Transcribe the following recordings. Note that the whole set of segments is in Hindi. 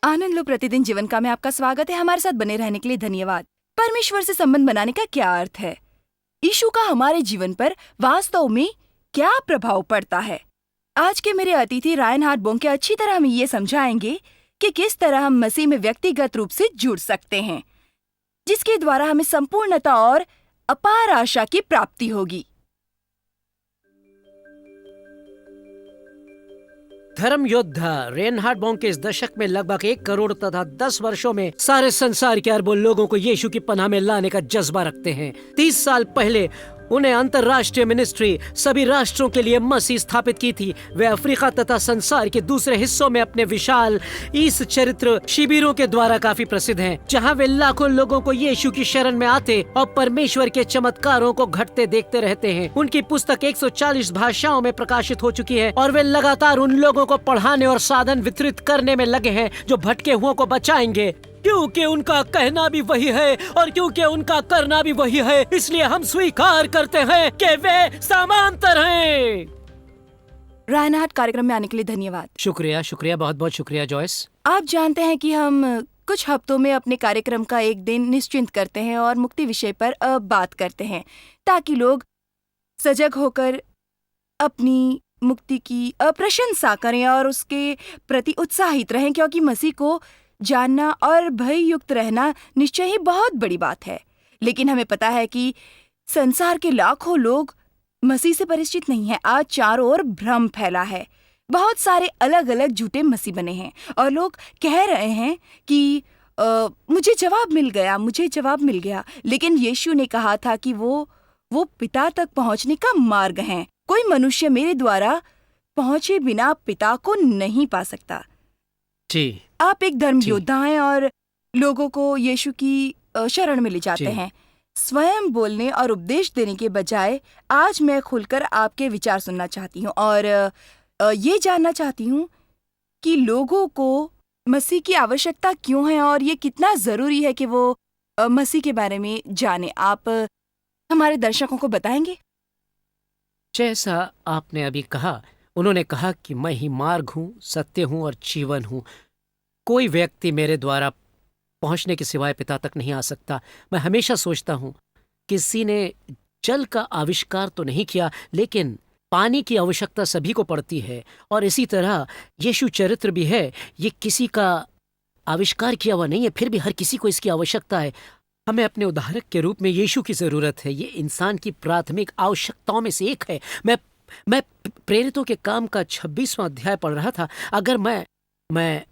आनंद लो प्रतिदिन जीवन का में आपका स्वागत है। हमारे साथ बने रहने के लिए धन्यवाद। परमेश्वर से संबंध बनाने का क्या अर्थ है? यीशु का हमारे जीवन पर वास्तव में क्या प्रभाव पड़ता है? आज के मेरे अतिथि रायनहार्ड बोंके अच्छी तरह हमें ये समझाएंगे कि किस तरह हम मसीह में व्यक्तिगत रूप से जुड़ सकते हैं, जिसके द्वारा हमें संपूर्णता और अपार आशा की प्राप्ति होगी। धर्म योद्धा रेनहार्ड बोंके इस दशक में लगभग 1 करोड़ तथा 10 वर्षों में सारे संसार के अरबों लोगों को यीशु की पनाह में लाने का जज्बा रखते हैं। 30 साल पहले उन्हें अंतर्राष्ट्रीय मिनिस्ट्री सभी राष्ट्रों के लिए मसीह स्थापित की थी। वे अफ्रीका तथा संसार के दूसरे हिस्सों में अपने विशाल इस चरित्र शिविरों के द्वारा काफी प्रसिद्ध हैं, जहां वे लाखों लोगों को यीशु की शरण में आते और परमेश्वर के चमत्कारों को घटते देखते रहते हैं। उनकी पुस्तक 140 भाषाओं में प्रकाशित हो चुकी है और वे लगातार उन लोगों को पढ़ाने और साधन वितरित करने में लगे हैं जो भटके हुओं को बचाएंगे। क्योंकि उनका कहना भी वही है और क्योंकि उनका करना भी वही है, इसलिए हम स्वीकार करते हैं कि वे समांतर हैं। रायनहार्ड, कार्यक्रम में आने के लिए धन्यवाद। शुक्रिया, बहुत बहुत शुक्रिया जॉयस। आप जानते हैं कि हम कुछ हफ्तों में अपने कार्यक्रम का एक दिन निश्चिंत करते हैं और मुक्ति विषय पर बात करते हैं, ताकि लोग सजग होकर अपनी मुक्ति की प्रशंसा करें और उसके प्रति उत्साहित रहें, क्योंकि मसीह को जानना और भय युक्त रहना निश्चय ही बहुत बड़ी बात है। लेकिन हमें पता है कि संसार के लाखों लोग मसीह से परिचित नहीं हैं। आज चारों ओर भ्रम फैला है। बहुत सारे अलग अलग झूठे मसीह बने हैं और लोग कह रहे हैं कि मुझे जवाब मिल गया। लेकिन यीशु ने कहा था कि वो पिता तक पहुंचने का मार्ग है। कोई मनुष्य मेरे द्वारा पहुंचे बिना पिता को नहीं पा सकता। जी, आप एक धर्म योद्धा हैं और लोगों को यीशु की शरण में ले जाते हैं। स्वयं बोलने और उपदेश देने के बजाय आज मैं खुलकर आपके विचार सुनना चाहती हूँ और ये जानना चाहती हूँ कि लोगों को मसीह की आवश्यकता क्यों है और ये कितना जरूरी है कि वो मसीह के बारे में जाने। आप हमारे दर्शकों को बताएंगे? जैसा आपने अभी कहा, उन्होंने कहा कि मैं ही मार्ग हूँ, सत्य हूँ और जीवन हूँ। कोई व्यक्ति मेरे द्वारा पहुंचने के सिवाय पिता तक नहीं आ सकता। मैं हमेशा सोचता हूं, किसी ने जल का आविष्कार तो नहीं किया, लेकिन पानी की आवश्यकता सभी को पड़ती है और इसी तरह यीशु चरित्र भी है। ये किसी का आविष्कार किया हुआ नहीं है, फिर भी हर किसी को इसकी आवश्यकता है। हमें अपने उदाहरक के रूप में यीशु की जरूरत है। ये इंसान की प्राथमिक आवश्यकताओं में से एक है। मैं प्रेरितों के काम का 26वां अध्याय पढ़ रहा था। अगर मैं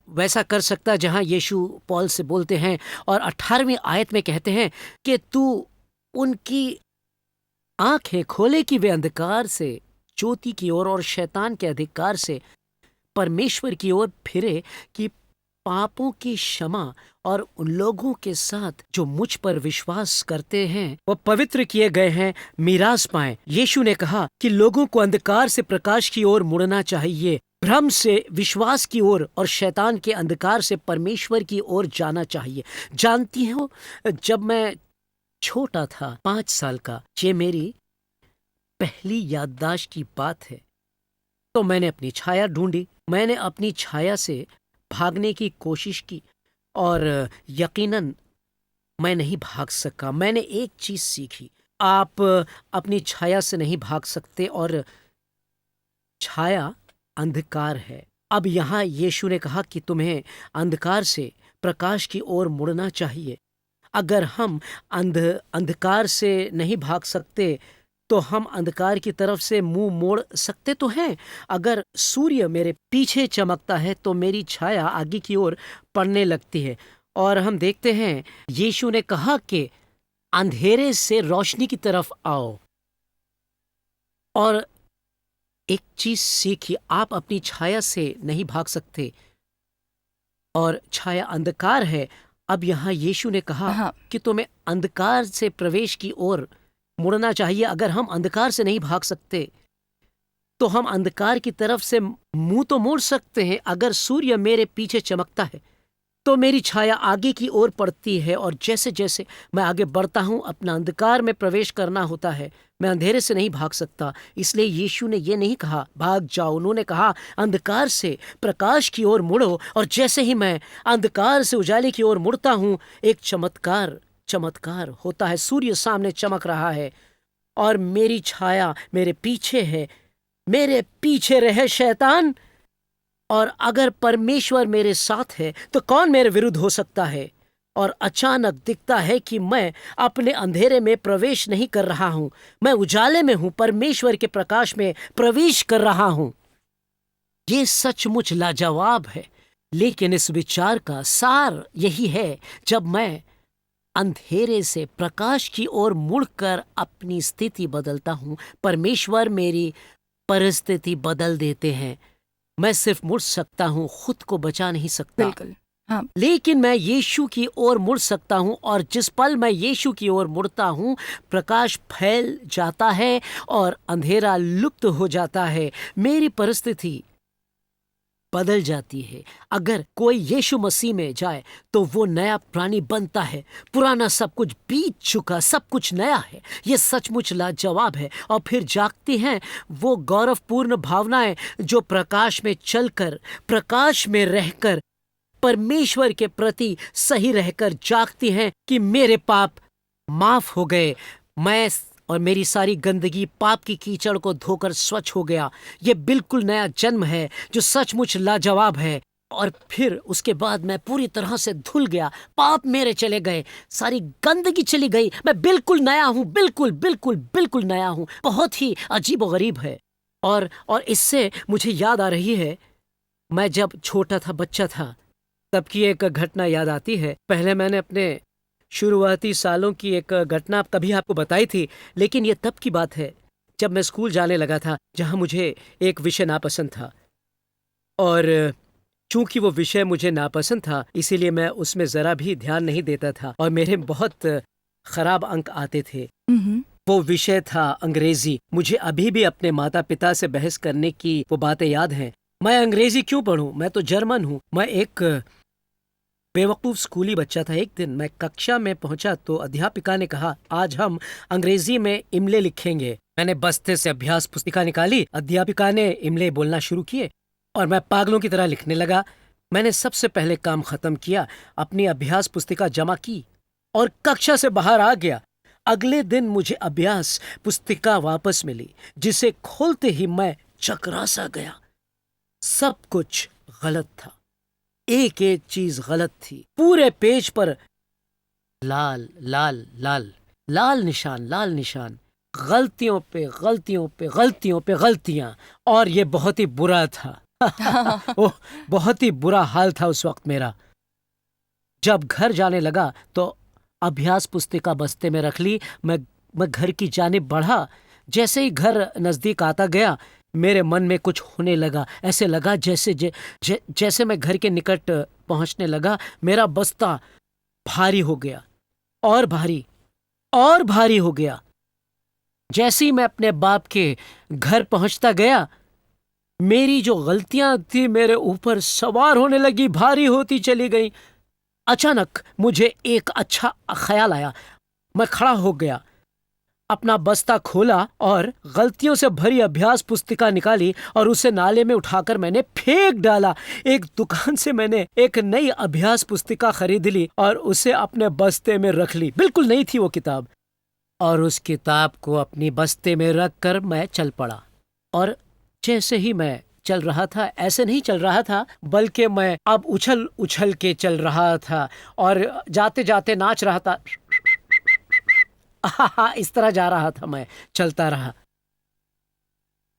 वैसा कर सकता जहां यीशु पौल से बोलते हैं और 18वीं आयत में कहते हैं कि तू उनकी आंखें खोले कि वे अंधकार से ज्योति की ओर और शैतान के अधिकार से परमेश्वर की ओर फिरे, कि पापों की क्षमा और उन लोगों के साथ जो मुझ पर विश्वास करते हैं वो पवित्र किए गए हैं मीरास पाएं। यीशु ने कहा कि लोगों को अंधकार से प्रकाश की ओर मुड़ना चाहिए, भ्रम से विश्वास की ओर और शैतान के अंधकार से परमेश्वर की ओर जाना चाहिए। जानती हो, जब मैं छोटा था, 5 साल का, ये मेरी पहली याददाश्त की बात है, तो मैंने अपनी छाया ढूंढी। मैंने अपनी छाया से भागने की कोशिश की और यकीनन मैं नहीं भाग सका। मैंने एक चीज सीखी, आप अपनी छाया से नहीं भाग सकते और छाया अंधकार है। अब यहाँ यीशु ने कहा कि तुम्हें अंधकार से प्रकाश की ओर मुड़ना चाहिए। अगर हम अंधकार से नहीं भाग सकते तो हम अंधकार की तरफ से मुंह मोड़ सकते तो हैं। अगर सूर्य मेरे पीछे चमकता है तो मेरी छाया आगे की ओर पड़ने लगती है। और हम देखते हैं यीशु ने कहा कि अंधेरे से रोशनी की तरफ आओ। और एक चीज सीखी, आप अपनी छाया से नहीं भाग सकते और छाया अंधकार है। अब यहाँ यीशु ने कहा कि तुम्हें अंधकार से प्रवेश की ओर मुड़ना चाहिए। अगर हम अंधकार से नहीं भाग सकते तो हम अंधकार की तरफ से मुंह तो मोड़ सकते हैं। अगर सूर्य मेरे पीछे चमकता है तो मेरी छाया आगे की ओर पड़ती है और जैसे जैसे मैं आगे बढ़ता हूँ अपना अंधकार में प्रवेश करना होता है। मैं अंधेरे से नहीं भाग सकता, इसलिए यीशु ने यह नहीं कहा भाग जाओ। उन्होंने कहा अंधकार से प्रकाश की ओर मुड़ो। और जैसे ही मैं अंधकार से उजाले की ओर मुड़ता हूँ एक चमत्कार होता है। सूर्य सामने चमक रहा है और मेरी छाया मेरे पीछे है। मेरे पीछे रहे शैतान, और अगर परमेश्वर मेरे साथ है तो कौन मेरे विरुद्ध हो सकता है। और अचानक दिखता है कि मैं अपने अंधेरे में प्रवेश नहीं कर रहा हूं, मैं उजाले में हूं, परमेश्वर के प्रकाश में प्रवेश कर रहा हूं। ये सचमुच लाजवाब है, लेकिन इस विचार का सार यही है, जब मैं अंधेरे से प्रकाश की ओर मुड़कर अपनी स्थिति बदलता हूं, परमेश्वर मेरी परिस्थिति बदल देते हैं। मैं सिर्फ मुड़ सकता हूं, खुद को बचा नहीं सकता। बिल्कुल, हाँ। लेकिन मैं यीशु की ओर मुड़ सकता हूं, और जिस पल मैं यीशु की ओर मुड़ता हूं प्रकाश फैल जाता है और अंधेरा लुप्त हो जाता है। मेरी परिस्थिति बदल जाती है। अगर कोई यीशु मसीह में जाए तो वो नया प्राणी बनता है। पुराना सब कुछ बीत चुका, सब कुछ नया है। ये सचमुच लाजवाब है। और फिर जागती हैं वो गौरवपूर्ण भावनाएं जो प्रकाश में चलकर, प्रकाश में रहकर, परमेश्वर के प्रति सही रहकर जागती हैं कि मेरे पाप माफ हो गए, मैं और मेरी सारी गंदगी पाप की कीचड़ को धोकर स्वच्छ हो गया। ये बिल्कुल नया जन्म है जो सचमुच लाजवाब है। और फिर उसके बाद मैं पूरी तरह से धुल गया, पाप मेरे चले गए, सारी गंदगी चली गई, मैं बिल्कुल नया हूँ, बिल्कुल बिल्कुल बिल्कुल नया हूँ। बहुत ही अजीब और गरीब है। और इससे मुझे याद आ रही है, मैं जब छोटा था, बच्चा था, तब की एक घटना याद आती है। पहले मैंने अपने शुरुआती सालों की एक घटना कभी आपको बताई थी, लेकिन ये तब की बात है जब मैं स्कूल जाने लगा था, जहां मुझे एक विषय नापसंद था। और चूंकि वो विषय मुझे नापसंद था, इसीलिए मैं उसमें जरा भी ध्यान नहीं देता था और मेरे बहुत खराब अंक आते थे। वो विषय था अंग्रेजी। मुझे अभी भी अपने माता पिता से बहस करने की वो बातें याद हैं। मैं अंग्रेजी क्यों पढ़ूं, मैं तो जर्मन हूं। मैं एक बेवकूफ स्कूली बच्चा था। एक दिन मैं कक्षा में पहुंचा तो अध्यापिका ने कहा आज हम अंग्रेजी में इमले लिखेंगे। मैंने बस्ते से अभ्यास पुस्तिका निकाली, अध्यापिका ने इमले बोलना शुरू किए और मैं पागलों की तरह लिखने लगा। मैंने सबसे पहले काम खत्म किया, अपनी अभ्यास पुस्तिका जमा की और कक्षा से बाहर आ गया। अगले दिन मुझे अभ्यास पुस्तिका वापस मिली, जिसे खोलते ही मैं चकरा सा गया। सब कुछ गलत था, एक एक चीज गलत थी। पूरे पेज पर लाल लाल लाल लाल निशान, गलतियों पे गलतियों पे गलतियों पे गलतियां। और ये बहुत ही बुरा था। ओह, बहुत ही बुरा हाल था उस वक्त मेरा। जब घर जाने लगा तो अभ्यास पुस्तिका बस्ते में रख ली। मैं घर की जानिब बढ़ा। जैसे ही घर नजदीक आता गया, मेरे मन में कुछ होने लगा। ऐसे लगा जैसे मैं घर के निकट पहुंचने लगा, मेरा बस्ता भारी हो गया और भारी हो गया। जैसे ही मैं अपने बाप के घर पहुंचता गया, मेरी जो गलतियां थी मेरे ऊपर सवार होने लगी, भारी होती चली गई। अचानक मुझे एक अच्छा ख्याल आया। मैं खड़ा हो गया, अपना बस्ता खोला और गलतियों से भरी अभ्यास पुस्तिका निकाली और उसे नाले में उठाकर मैंने फेंक डाला। एक दुकान से मैंने एक नई अभ्यास पुस्तिका खरीद ली और उसे अपने बस्ते में रख ली। बिल्कुल नई थी वो किताब। और उस किताब को अपनी बस्ते में रखकर मैं चल पड़ा। और जैसे ही मैं चल रहा था, ऐसे नहीं चल रहा था, बल्कि मैं अब उछल उछल के चल रहा था और जाते जाते नाच रहा था। इस तरह जा रहा था, मैं चलता रहा।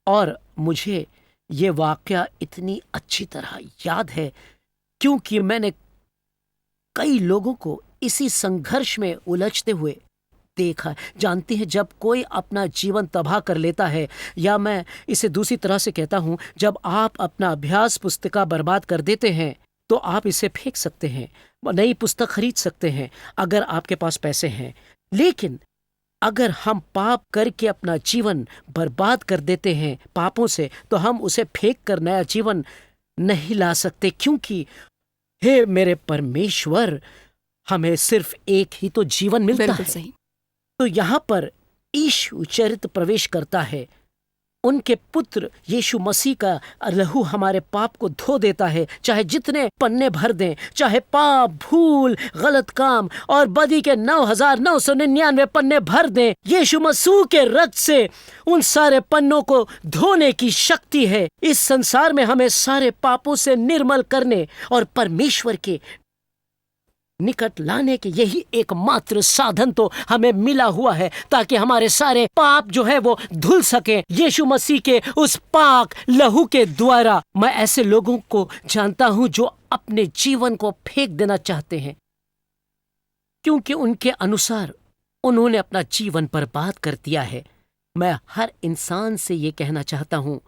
और मुझे ये वाकया इतनी अच्छी तरह याद है क्योंकि मैंने कई लोगों को इसी संघर्ष में उलझते हुए देखा। जानती हैं, जब कोई अपना जीवन तबाह कर लेता है, या मैं इसे दूसरी तरह से कहता हूं, जब आप अपना अभ्यास पुस्तिका बर्बाद कर देते हैं तो आप इसे फेंक सकते हैं, नई पुस्तक खरीद सकते हैं अगर आपके पास पैसे हैं। लेकिन अगर हम पाप करके अपना जीवन बर्बाद कर देते हैं पापों से, तो हम उसे फेंक कर नया जीवन नहीं ला सकते, क्योंकि हे मेरे परमेश्वर, हमें सिर्फ एक ही तो जीवन मिलता बिल्कुल है। सही। तो यहाँ पर यीशु चरित्र प्रवेश करता है। उनके पुत्र यीशु मसीह का लहू हमारे पाप को धो देता है, चाहे जितने पन्ने भर दें, चाहे पाप, भूल, गलत काम और बदी के 9,999 पन्ने भर दें। यीशु मसीह के रक्त से उन सारे पन्नों को धोने की शक्ति है। इस संसार में हमें सारे पापों से निर्मल करने और परमेश्वर के निकट लाने के यही एकमात्र साधन तो हमें मिला हुआ है, ताकि हमारे सारे पाप जो है वो धुल सके यीशु मसीह के उस पाक लहू के द्वारा। मैं ऐसे लोगों को जानता हूं जो अपने जीवन को फेंक देना चाहते हैं, क्योंकि उनके अनुसार उन्होंने अपना जीवन बर्बाद कर दिया है। मैं हर इंसान से ये कहना चाहता हूं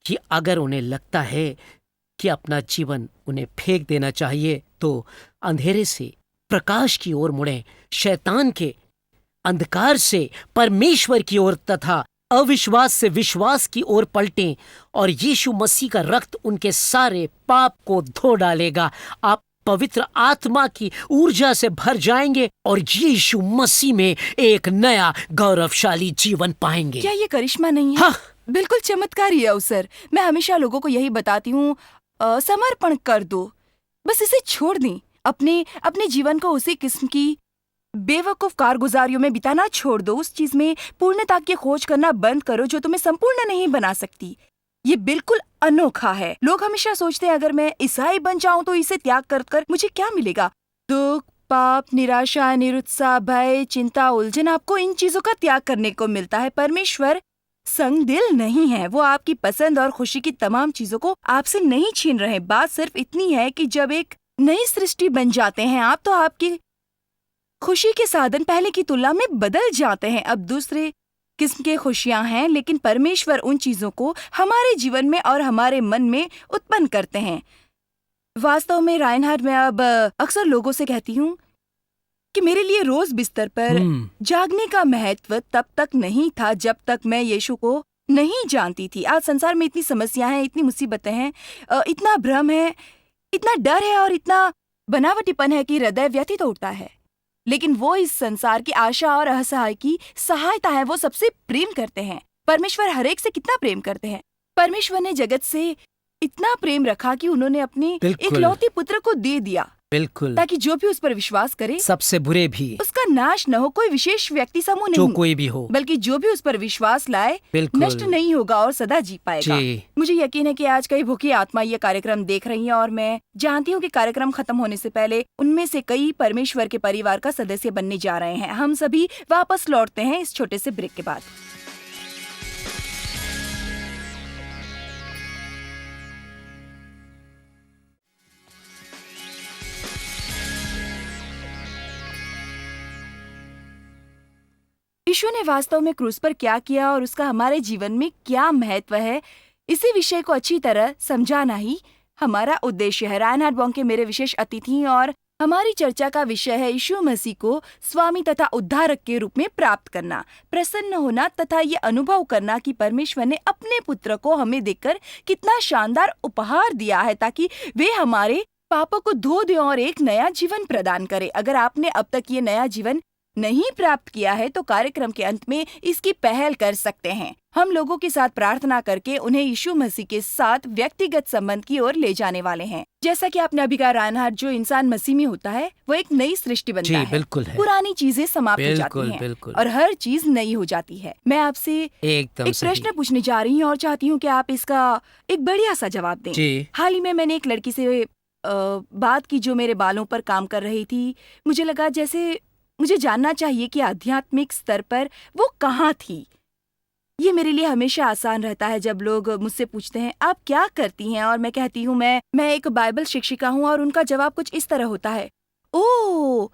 कि अगर उन्हें लगता है कि अपना जीवन उन्हें फेंक देना चाहिए, तो अंधेरे से प्रकाश की ओर मुड़ें, शैतान के अंधकार से परमेश्वर की ओर तथा अविश्वास से विश्वास की ओर पलटें, और यीशु मसीह का रक्त उनके सारे पाप को धो डालेगा। आप पवित्र आत्मा की ऊर्जा से भर जाएंगे और यीशु मसीह में एक नया गौरवशाली जीवन पाएंगे। क्या ये करिश्मा नहीं है? हाँ। बिल्कुल चमत्कारी अवसर। मैं हमेशा लोगों को यही बताती हूँ, समर्पण कर दो, बस इसे छोड़ दें। अपने जीवन को उसी किस्म की बेवकूफ कारगुजारियों में बिताना छोड़ दो। उस चीज में पूर्णता की खोज करना बंद करो जो तुम्हें संपूर्ण नहीं बना सकती। ये बिल्कुल अनोखा है। लोग हमेशा सोचते हैं अगर मैं ईसाई बन जाऊं तो इसे त्याग कर मुझे क्या मिलेगा? दुख, पाप, निराशा, निरुत्साह, भय, चिंता, उलझन, आपको इन चीजों का त्याग करने को मिलता है। परमेश्वर संग दिल नहीं है। वो आपकी पसंद और खुशी की तमाम चीजों को आपसे नहीं छीन रहे। बात सिर्फ इतनी है कि जब एक नई सृष्टि बन जाते हैं आप, तो आपकी खुशी के साधन पहले की तुलना में बदल जाते हैं। अब दूसरे किस्म के खुशियां हैं, लेकिन परमेश्वर उन चीजों को हमारे जीवन में और हमारे मन में उत्पन्न करते हैं। वास्तव में राइनहार्ड, मैं अब अक्सर लोगों से कहती हूँ कि मेरे लिए रोज बिस्तर पर जागने का महत्व तब तक नहीं था जब तक मैं यीशु को नहीं जानती थी। आज संसार में इतनी समस्याएं हैं, इतनी मुसीबतें हैं, इतना भ्रम है, इतना डर है और इतना बनावटीपन है कि हृदय व्यथित होता है। लेकिन वो इस संसार की आशा और असहाय की सहायता है। वो सबसे प्रेम करते हैं। परमेश्वर हर एक से कितना प्रेम करते हैं। परमेश्वर ने जगत से इतना प्रेम रखा कि उन्होंने अपने इकलौते पुत्र को दे दिया, बिल्कुल, ताकि जो भी उस पर विश्वास करे, सबसे बुरे भी, उसका नाश न हो। कोई विशेष व्यक्ति समूह नहीं, जो कोई भी हो, बल्कि जो भी उस पर विश्वास लाए नष्ट नहीं होगा और सदा जी पाएगा। मुझे यकीन है कि आज कई भूखी आत्मा ये कार्यक्रम देख रही हैं, और मैं जानती हूँ कि कार्यक्रम खत्म होने से पहले उनमें से कई परमेश्वर के परिवार का सदस्य बनने जा रहे हैं। हम सभी वापस लौटते हैं इस छोटे से ब्रेक के बाद। यीशु ने वास्तव में क्रूस पर क्या किया और उसका हमारे जीवन में क्या महत्व है, इसी विषय को अच्छी तरह समझाना ही हमारा उद्देश्य है। राइनहार्ड बोंके मेरे विशेष अतिथि, और हमारी चर्चा का विषय है यीशु मसीह को स्वामी तथा उद्धारक के रूप में प्राप्त करना, प्रसन्न होना तथा ये अनुभव करना कि परमेश्वर ने अपने पुत्र को हमें देकर कितना शानदार उपहार दिया है, ताकि वे हमारे पापों को धो दें और एक नया जीवन प्रदान करे। अगर आपने अब तक ये नया जीवन नहीं प्राप्त किया है तो कार्यक्रम के अंत में इसकी पहल कर सकते हैं। हम लोगों के साथ प्रार्थना करके उन्हें यीशु मसीह के साथ व्यक्तिगत संबंध की ओर ले जाने वाले हैं। जैसा कि आपने अभी कहा राइनहार्ड, जो इंसान मसीह में होता है वो एक नई सृष्टि बनता है। बिल्कुल है। पुरानी चीजें समाप्त हो जाती हैं और हर चीज नई हो जाती है। मैं आपसे एक प्रश्न पूछने जा रही हूँ और चाहती हूँ कि आप इसका एक बढ़िया सा जवाब दें। हाल ही में मैंने एक लड़की से बात की जो मेरे बालों पर काम कर रही थी। मुझे लगा जैसे मुझे जानना चाहिए कि आध्यात्मिक स्तर पर वो कहाँ थी। ये मेरे लिए हमेशा आसान रहता है जब लोग मुझसे पूछते हैं आप क्या करती हैं, और मैं कहती हूँ मैं एक बाइबल शिक्षिका हूँ, और उनका जवाब कुछ इस तरह होता है, ओह।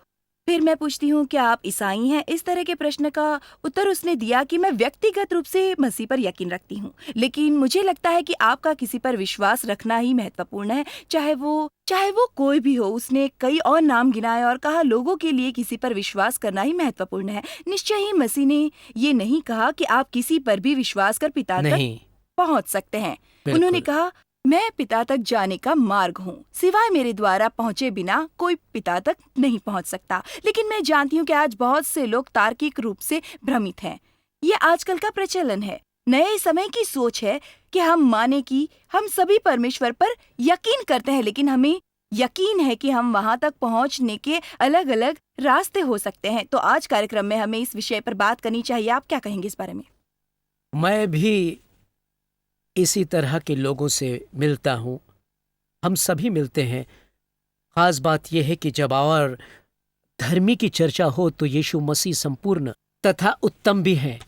फिर मैं पूछती हूँ क्या आप ईसाई हैं? इस तरह के प्रश्न का उत्तर उसने दिया कि मैं व्यक्तिगत रूप से मसीह पर यकीन रखती हूँ, लेकिन मुझे लगता है कि आपका किसी पर विश्वास रखना ही महत्वपूर्ण है, चाहे वो कोई भी हो। उसने कई और नाम गिनाए और कहा लोगों के लिए किसी पर विश्वास करना ही महत्वपूर्ण है। निश्चय ही मसीह ने ये नहीं कहा कि आप किसी पर भी विश्वास कर पिता तक पहुँच सकते हैं। उन्होंने कहा मैं पिता तक जाने का मार्ग हूँ। सिवाय मेरे द्वारा पहुँचे बिना कोई पिता तक नहीं पहुँच सकता। लेकिन मैं जानती हूँ कि आज बहुत से लोग तार्किक रूप से भ्रमित हैं। ये आजकल का प्रचलन है, नए समय की सोच है कि हम माने कि हम सभी परमेश्वर पर यकीन करते हैं, लेकिन हमें यकीन है कि हम वहाँ तक पहुँचने के अलग अलग रास्ते हो सकते हैं। तो आज कार्यक्रम में हमें इस विषय पर बात करनी चाहिए। आप क्या कहेंगे इस बारे में? मैं भी इसी तरह के लोगों से मिलता हूँ, हम सभी मिलते हैं। खास बात यह है कि जब और धर्मी की चर्चा हो तो यीशु मसीह संपूर्ण तथा उत्तम भी हैं,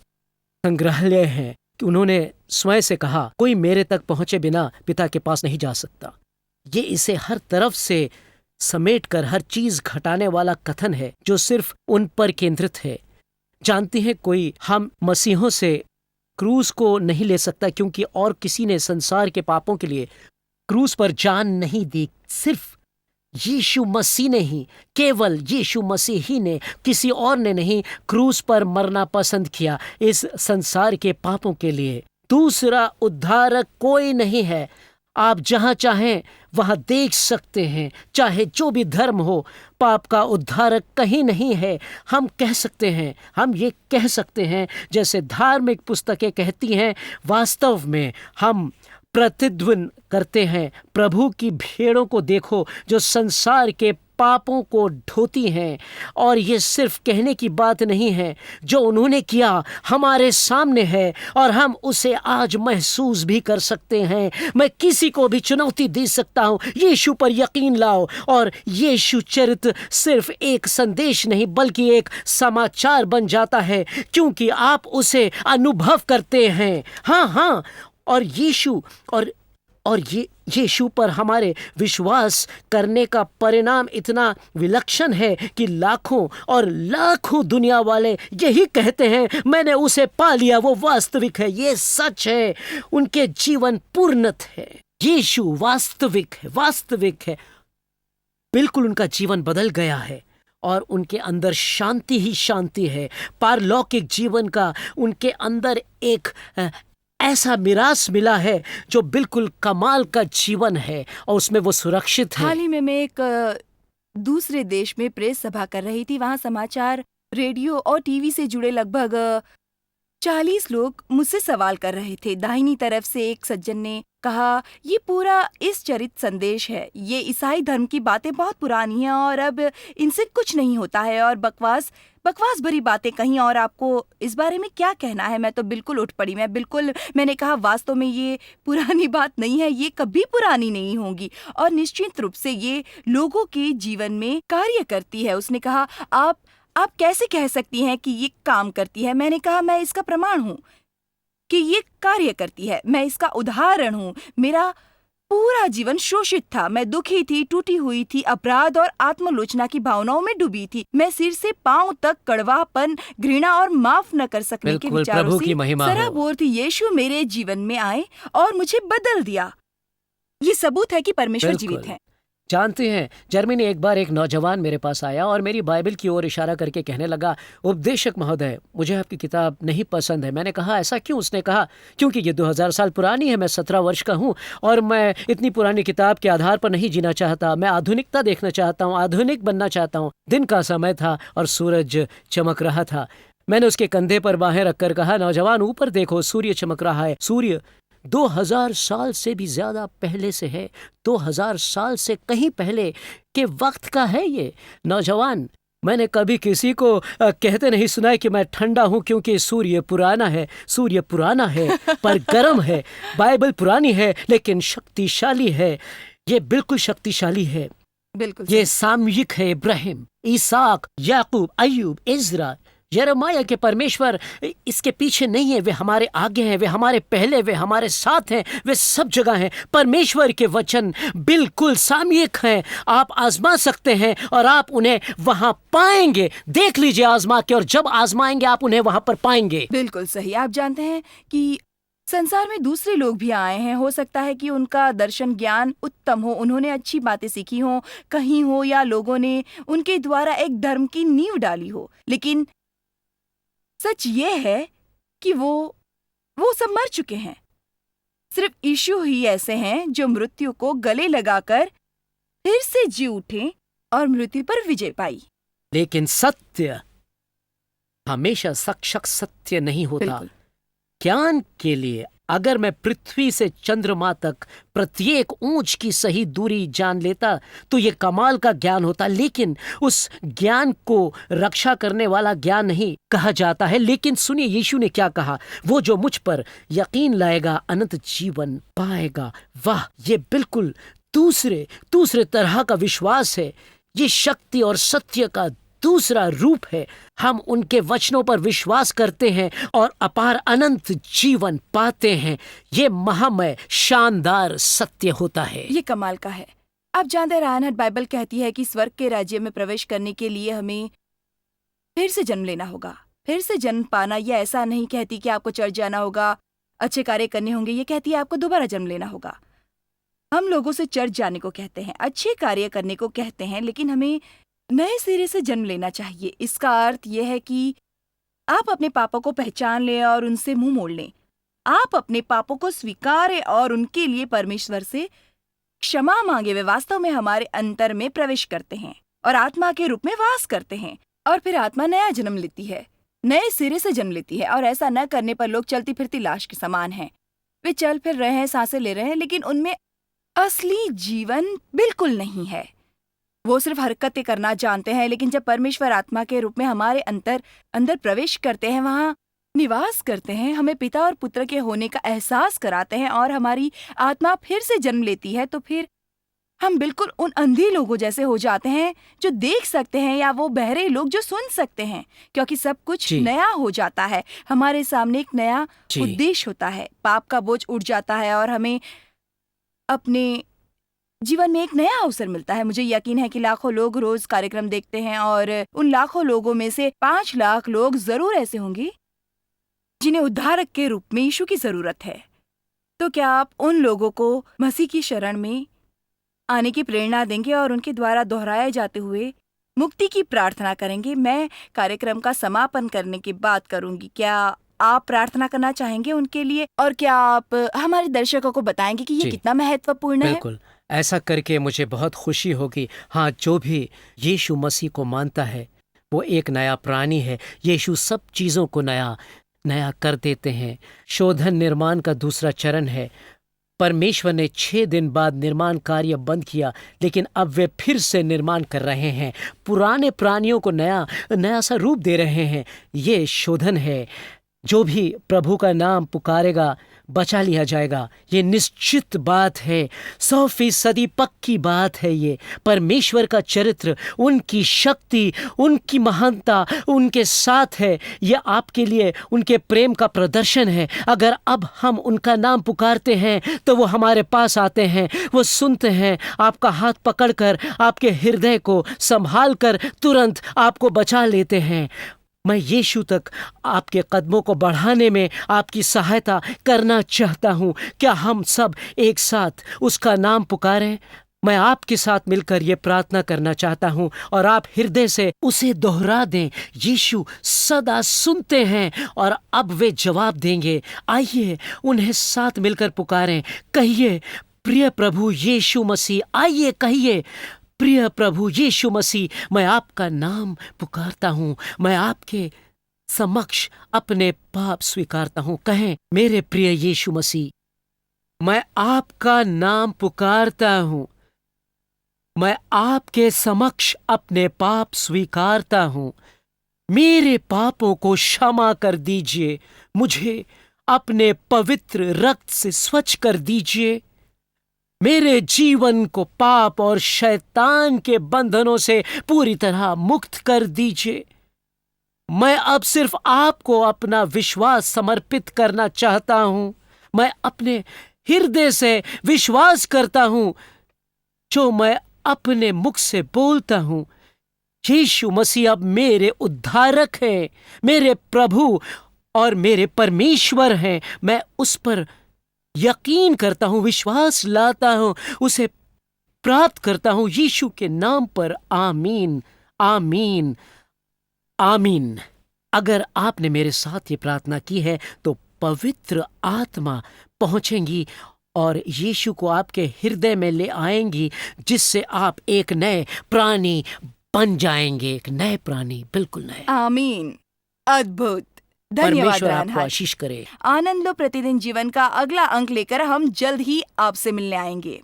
संग्रहालय हैं कि उन्होंने स्वयं से कहा, कोई मेरे तक पहुंचे बिना पिता के पास नहीं जा सकता। ये इसे हर तरफ से समेटकर हर चीज घटाने वाला कथन है जो सिर्फ उन पर केंद्रित है। जानते हैं, कोई हम मसीहों से क्रूस को नहीं ले सकता क्योंकि और किसी ने संसार के पापों के लिए क्रूस पर जान नहीं दी। सिर्फ यीशु मसीह ने ही, केवल यीशु मसीह ही ने, किसी और ने नहीं क्रूस पर मरना पसंद किया इस संसार के पापों के लिए। दूसरा उद्धारक कोई नहीं है। आप जहां चाहें वहां देख सकते हैं, चाहे जो भी धर्म हो, पाप का उद्धारक कहीं नहीं है। हम ये कह सकते हैं जैसे धार्मिक पुस्तकें कहती हैं, वास्तव में हम प्रतिध्वनि करते हैं, प्रभु की भेड़ों को देखो जो संसार के पापों को ढोती हैं। और ये सिर्फ कहने की बात नहीं है, जो उन्होंने किया हमारे सामने है और हम उसे आज महसूस भी कर सकते हैं। मैं किसी को भी चुनौती दे सकता हूँ, यीशु पर यकीन लाओ। और यीशु चरित्र सिर्फ एक संदेश नहीं बल्कि एक समाचार बन जाता है क्योंकि आप उसे अनुभव करते हैं। हाँ, और यीशु पर हमारे विश्वास करने का परिणाम इतना विलक्षण है कि लाखों और लाखों दुनिया वाले यही कहते हैं, मैंने उसे पा लिया, वो वास्तविक है। ये सच है, उनके जीवन पूर्णत है। यीशु वास्तविक है। बिल्कुल उनका जीवन बदल गया है और उनके अंदर शांति ही शांति है। पारलौकिक जीवन का उनके अंदर एक ऐसा मिरास मिला है जो बिल्कुल कमाल का जीवन है और उसमें वो सुरक्षित है। हाल ही में मैं एक दूसरे देश में प्रेस सभा कर रही थी। वहाँ समाचार, रेडियो और टीवी से जुड़े लगभग 40 लोग मुझसे सवाल कर रहे थे। दाहिनी तरफ से एक सज्जन ने कहा, ये पूरा इस चरित संदेश है, ये ईसाई धर्म की बातें बहुत पुरानी हैं और अब इनसे कुछ नहीं होता है और बकवास भरी बातें कहीं। और आपको इस बारे में क्या कहना है? मैं तो बिल्कुल उठ पड़ी। मैंने कहा, वास्तव में ये पुरानी बात नहीं है, ये कभी पुरानी नहीं होगी और निश्चित रूप से ये लोगों के जीवन में कार्य करती है। उसने कहा, आप कैसे कह सकती हैं कि ये काम करती है? मैंने कहा, मैं इसका प्रमाण हूँ कि ये कार्य करती है। मैं इसका उदाहरण हूँ। मेरा पूरा जीवन शोषित था, मैं दुखी थी, टूटी हुई थी, अपराध और आत्मलोचना की भावनाओं में डूबी थी। मैं सिर से पांव तक कड़वापन, घृणा और माफ न कर सकने के विचारों से सराबोर थी। यीशु मेरे जीवन में आए और मुझे बदल दिया। ये सबूत है कि परमेश्वर जीवित है। जानते हैं, जर्मनी एक बार एक नौजवान मेरे पास आया और मेरी बाइबल की ओर इशारा करके कहने लगा, उपदेशक महोदय, मुझे आपकी किताब नहीं पसंद है। मैंने कहा, ऐसा क्यों? उसने कहा, क्योंकि ये 2000 साल पुरानी है, मैं 17 वर्ष का हूँ और मैं इतनी पुरानी किताब के आधार पर नहीं जीना चाहता। मैं आधुनिकता देखना चाहता हूँ, आधुनिक बनना चाहता हूँ। दिन का समय था और सूरज चमक रहा था। मैंने उसके कंधे पर बाहें रखकर कहा, नौजवान, ऊपर देखो, सूर्य चमक रहा है। सूर्य 2000 साल से भी ज्यादा पहले से है, 2000 साल से कहीं पहले के वक्त का है ये। नौजवान, मैंने कभी किसी को कहते नहीं सुना है कि मैं ठंडा हूं क्योंकि सूर्य पुराना है पर गर्म है। बाइबल पुरानी है लेकिन शक्तिशाली है। ये बिल्कुल शक्तिशाली है। बिल्कुल ये सामयिक है। इब्राहिम, इसहाक, याकूब, अय्यूब, इज़रा, यिर्मयाह के परमेश्वर इसके पीछे नहीं है, वे हमारे आगे हैं, वे हमारे पहले, वे हमारे साथ हैं, वे सब जगह हैं। परमेश्वर के वचन बिल्कुल सामयिक हैं। आप आजमा सकते हैं और आप उन्हें वहां पाएंगे। देख लीजिए आजमा के, और जब आजमाएंगे आप उन्हें वहां पर पाएंगे। बिल्कुल सही। आप जानते हैं कि संसार में दूसरे लोग भी आए हैं। हो सकता है कि उनका दर्शन ज्ञान उत्तम हो, उन्होंने अच्छी बातें सीखी हो कहीं हो, या लोगों ने उनके द्वारा एक धर्म की नींव डाली हो, लेकिन सच ये है कि वो सब मर चुके हैं। सिर्फ यीशु ही ऐसे हैं जो मृत्यु को गले लगाकर फिर से जी उठे और मृत्यु पर विजय पाई। लेकिन सत्य हमेशा सक्षक सत्य नहीं होता। बिल्कुल। ज्ञान के लिए अगर मैं पृथ्वी से चंद्रमा तक प्रत्येक ऊंच की सही दूरी जान लेता तो ये कमाल का ज्ञान होता, लेकिन उस ज्ञान को रक्षा करने वाला ज्ञान नहीं कहा जाता है। लेकिन सुनिए यीशु ने क्या कहा, वो जो मुझ पर यकीन लाएगा अनंत जीवन पाएगा। वाह, ये बिल्कुल दूसरे तरह का विश्वास है। ये शक्ति और सत्य का दूसरा रूप है। हम उनके वचनों पर विश्वास करते हैं और अपार अनंत जीवन पाते हैं। ये महामय शानदार सत्य होता है। ये कमाल का है। आप जानते हैं रायनहट बाइबल कहती है कि स्वर्ग के राज्य में प्रवेश करने के लिए हमें फिर से जन्म लेना होगा। फिर से जन्म पाना, यह ऐसा नहीं कहती कि आपको चर्च जाना होगा, अच्छे कार्य करने होंगे। ये कहती है आपको दोबारा जन्म लेना होगा। हम लोगों से चर्च जाने को कहते हैं, अच्छे कार्य करने को कहते हैं, लेकिन हमें नए सिरे से जन्म लेना चाहिए। इसका अर्थ यह है कि आप अपने पापों को पहचान लें और उनसे मुंह मोड़ लें। आप अपने पापों को स्वीकारें और उनके लिए परमेश्वर से क्षमा मांगे। वे वास्तव में हमारे अंतर में प्रवेश करते हैं और आत्मा के रूप में वास करते हैं। और फिर आत्मा नया जन्म लेती है, नए सिरे से जन्म लेती है। और ऐसा न करने पर लोग चलती फिरती लाश के समान हैं। वे चल फिर रहे हैं, सांसें ले रहे हैं, लेकिन उनमें असली जीवन बिल्कुल नहीं है। वो सिर्फ हरकतें करना जानते हैं। लेकिन जब परमेश्वर आत्मा के रूप में हमारे अंदर प्रवेश करते हैं, वहाँ निवास करते हैं, हमें पिता और पुत्र के होने का एहसास कराते हैं और हमारी आत्मा फिर से जन्म लेती है, तो फिर हम बिल्कुल उन अंधे लोगों जैसे हो जाते हैं जो देख सकते हैं, या वो बहरे लोग जो सुन सकते हैं, क्योंकि सब कुछ जी। नया हो जाता है। हमारे सामने एक नया जी। उद्देश्य होता है। पाप का बोझ उठ जाता है और हमें अपने जीवन में एक नया अवसर मिलता है। मुझे यकीन है कि लाखों लोग रोज कार्यक्रम देखते हैं और उन लाखों लोगों में से 5 लाख लोग जरूर ऐसे होंगे जिन्हें उद्धारक के रूप में यीशु की जरूरत है। तो क्या आप उन लोगों को मसीह की शरण में आने की प्रेरणा देंगे और उनके द्वारा दोहराए जाते हुए मुक्ति की प्रार्थना करेंगे? मैं कार्यक्रम का समापन करने की बात करूंगी। क्या आप प्रार्थना करना चाहेंगे उनके लिए? और क्या आप हमारे दर्शकों को बताएंगे कि ये जी। कितना महत्वपूर्ण है? बिल्कुल, ऐसा करके मुझे बहुत खुशी होगी। हाँ, जो भी यीशु मसीह को मानता है वो एक नया प्राणी है। यीशु सब चीज़ों को नया कर देते हैं। शोधन निर्माण का दूसरा चरण है। परमेश्वर ने 6 दिन बाद निर्माण कार्य बंद किया, लेकिन अब वे फिर से निर्माण कर रहे हैं। पुराने प्राणियों को नया सा रूप दे रहे हैं। ये शोधन है। जो भी प्रभु का नाम पुकारेगा बचा लिया जाएगा। ये निश्चित बात है, 100% पक्की बात है। ये परमेश्वर का चरित्र, उनकी शक्ति, उनकी महानता उनके साथ है। ये आपके लिए उनके प्रेम का प्रदर्शन है। अगर अब हम उनका नाम पुकारते हैं तो वो हमारे पास आते हैं, वो सुनते हैं, आपका हाथ पकड़कर आपके हृदय को संभाल कर तुरंत आपको बचा लेते हैं। मैं यीशु तक आपके कदमों को बढ़ाने में आपकी सहायता करना चाहता हूँ। क्या हम सब एक साथ उसका नाम पुकारें? मैं आपके साथ मिलकर ये प्रार्थना करना चाहता हूँ और आप हृदय से उसे दोहरा दें। यीशु सदा सुनते हैं और अब वे जवाब देंगे। आइए उन्हें साथ मिलकर पुकारें। कहिए, प्रिय प्रभु यीशु मसीह। आइए कहिए, प्रिय प्रभु यीशु मसीह, मैं आपका नाम पुकारता हूँ। मैं आपके समक्ष अपने पाप स्वीकारता हूँ। कहें, मेरे प्रिय यीशु मसीह, मैं आपका नाम पुकारता हूँ। मैं आपके समक्ष अपने पाप स्वीकारता हूँ। मेरे पापों को क्षमा कर दीजिए। मुझे अपने पवित्र रक्त से स्वच्छ कर दीजिए। मेरे जीवन को पाप और शैतान के बंधनों से पूरी तरह मुक्त कर दीजिए। मैं अब सिर्फ आपको अपना विश्वास समर्पित करना चाहता हूं। मैं अपने हृदय से विश्वास करता हूं जो मैं अपने मुख से बोलता हूं। यीशु मसीह अब मेरे उद्धारक हैं, मेरे प्रभु और मेरे परमेश्वर हैं। मैं उस पर यकीन करता हूं, विश्वास लाता हूं, उसे प्राप्त करता हूं यीशु के नाम पर। आमीन, आमीन, आमीन। अगर आपने मेरे साथ ये प्रार्थना की है तो पवित्र आत्मा पहुंचेंगी और यीशु को आपके हृदय में ले आएंगी, जिससे आप एक नए प्राणी बन जाएंगे, एक नए प्राणी, बिल्कुल नए। आमीन। अद्भुत। धन्यवाद परमेश्वर आपको रानहाट। आशीष करे। आनंद लो प्रतिदिन जीवन का अगला अंक लेकर हम जल्द ही आपसे मिलने आएंगे।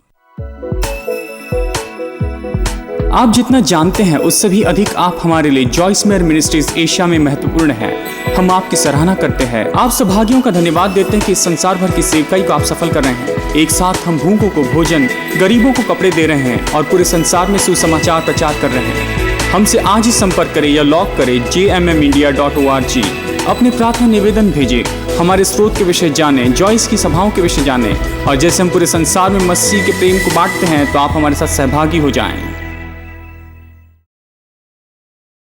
आप जितना जानते हैं उससे भी अधिक आप हमारे लिए जॉयस मेयर मिनिस्ट्रीज एशिया में महत्वपूर्ण है। हम आपकी सराहना करते हैं। आप सौभाग्यों का धन्यवाद देते हैं कि इस संसार भर की सेवकाई को आप सफल कर रहे हैं। एक साथ हम भूखों को भोजन, गरीबों को कपड़े दे रहे हैं और पूरे संसार में सुसमाचार प्रचार कर रहे हैं। हमसे आज ही संपर्क करें या लॉग करें jmmindia.org। अपने प्रार्थना निवेदन भेजें, हमारे स्रोत के विषय जानें, जॉयस की सभाओं के विषय जानें और जैसे हम पूरे संसार में मसीह के प्रेम को बांटते हैं तो आप हमारे साथ सहभागी हो जाएं।